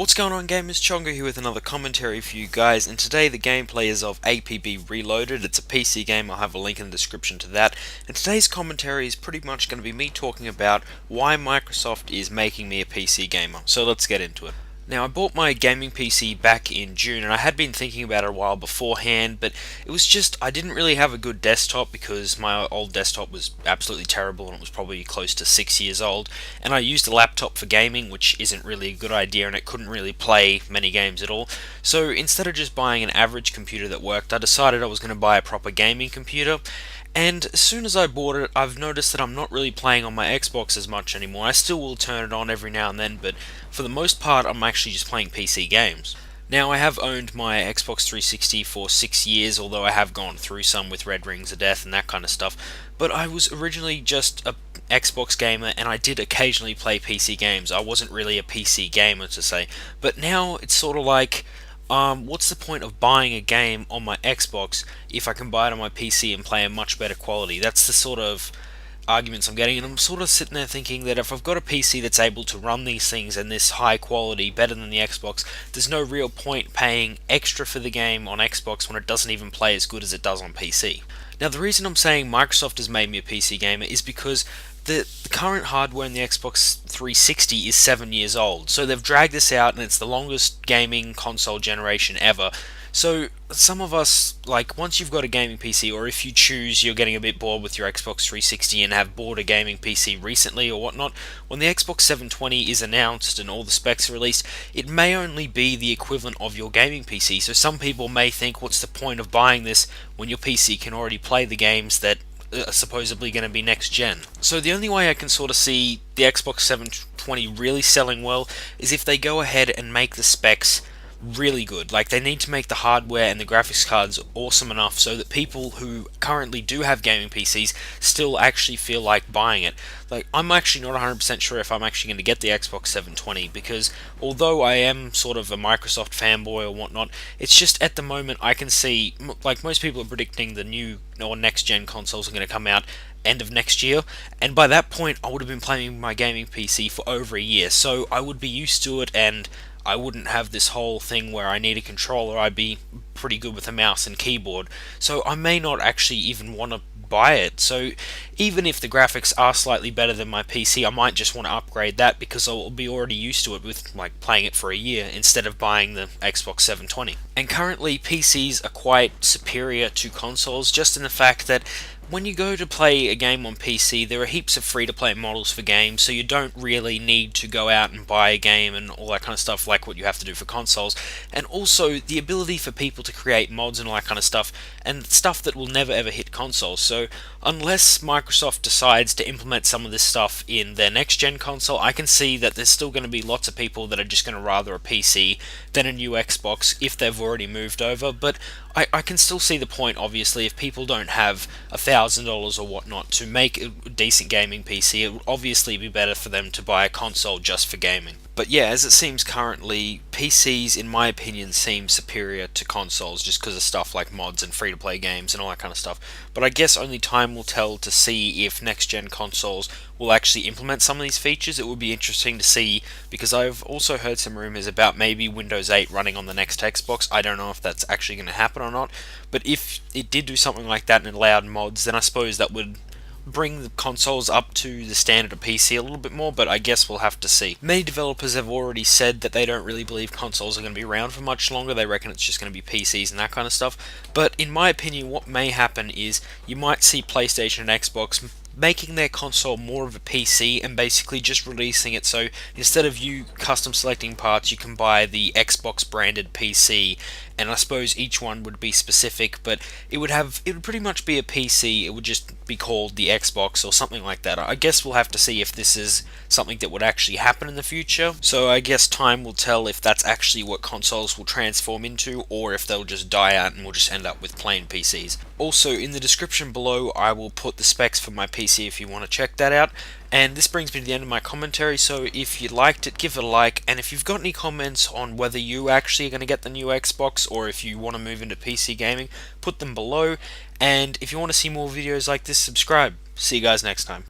What's going on, gamers? Chongo here with another commentary for you guys, and today the gameplay is of APB Reloaded. It's a PC game. I'll have a link in the description to that. And today's commentary is pretty much going to be me talking about why Microsoft is making me a PC gamer. So let's get into it. Now, I bought my gaming PC back in June, and I had been thinking about it a while beforehand, but it was just, I didn't really have a good desktop because my old desktop was absolutely terrible and it was probably close to 6 years old, and I used a laptop for gaming, which isn't really a good idea, and it couldn't really play many games at all. So instead of just buying an average computer that worked, I decided I was going to buy a proper gaming computer. And as soon as I bought it, I've noticed that I'm not really playing on my Xbox as much anymore. I still will turn it on every now and then, but for the most part, I'm actually just playing PC games. Now, I have owned my Xbox 360 for 6 years, although I have gone through some with Red Rings of Death and that kind of stuff. But I was originally just a Xbox gamer, and I did occasionally play PC games. I wasn't really a PC gamer, to say. But now, it's sort of like, what's the point of buying a game on my Xbox if I can buy it on my PC and play a much better quality? That's the sort of arguments I'm getting, and I'm sort of sitting there thinking that if I've got a PC that's able to run these things and this high quality better than the Xbox, there's no real point paying extra for the game on Xbox when it doesn't even play as good as it does on PC. Now, the reason I'm saying Microsoft has made me a PC gamer is because the current hardware in the Xbox 360 is 7 years old, so they've dragged this out, and it's the longest gaming console generation ever. So some of us, like, once you've got a gaming PC, or if you choose you're getting a bit bored with your Xbox 360 and have bought a gaming PC recently or whatnot, when the Xbox 720 is announced and all the specs are released, it may only be the equivalent of your gaming PC. So some people may think, what's the point of buying this when your PC can already play the games that are supposedly going to be next gen? So the only way I can sort of see the Xbox 720 really selling well is if they go ahead and make the specs really good. Like, they need to make the hardware and the graphics cards awesome enough so that people who currently do have gaming PCs still actually feel like buying it. Like, I'm actually not 100% sure if I'm actually going to get the Xbox 720, because although I am sort of a Microsoft fanboy or whatnot, it's just at the moment I can see, like, most people are predicting the new or next gen consoles are going to come out end of next year, and by that point I would have been playing my gaming PC for over a year, so I would be used to it, and I wouldn't have this whole thing where I need a controller. I'd be pretty good with a mouse and keyboard, so I may not actually even want to buy it. So even if the graphics are slightly better than my PC, I might just want to upgrade that because I'll be already used to it with, like, playing it for a year instead of buying the Xbox 720. And currently PCs are quite superior to consoles, just in the fact that when you go to play a game on PC, there are heaps of free-to-play models for games, so you don't really need to go out and buy a game and all that kind of stuff like what you have to do for consoles. And also, the ability for people to create mods and all that kind of stuff, and stuff that will never ever hit consoles. So unless Microsoft decides to implement some of this stuff in their next-gen console, I can see that there's still going to be lots of people that are just going to rather a PC than a new Xbox if they've already moved over. But I can still see the point, obviously, if people don't have $1,000 or whatnot to make a decent gaming PC, it would obviously be better for them to buy a console just for gaming. But yeah, as it seems currently, PCs, in my opinion, seem superior to consoles just because of stuff like mods and free-to-play games and all that kind of stuff. But I guess only time will tell to see if next-gen consoles will actually implement some of these features. It would be interesting to see, because I've also heard some rumors about maybe Windows 8 running on the next Xbox. I don't know if that's actually going to happen or not, but if it did do something like that and allowed mods, then I suppose that would bring the consoles up to the standard of PC a little bit more, but I guess we'll have to see. Many developers have already said that they don't really believe consoles are going to be around for much longer. They reckon it's just going to be PCs and that kind of stuff. But in my opinion, what may happen is you might see PlayStation and Xbox making their console more of a PC and basically just releasing it, so instead of you custom selecting parts, you can buy the Xbox branded PC, and I suppose each one would be specific, but it would pretty much be a PC. It would just be called the Xbox or something like that. I guess we'll have to see if this is something that would actually happen in the future, so I guess time will tell if that's actually what consoles will transform into, or if they'll just die out and we'll just end up with plain PCs. Also, in the description below I will put the specs for my PC if you want to check that out. And this brings me to the end of my commentary, so if you liked it, give it a like, and if you've got any comments on whether you actually are going to get the new Xbox or if you want to move into PC gaming, put them below, and if you want to see more videos like this, subscribe. See you guys next time.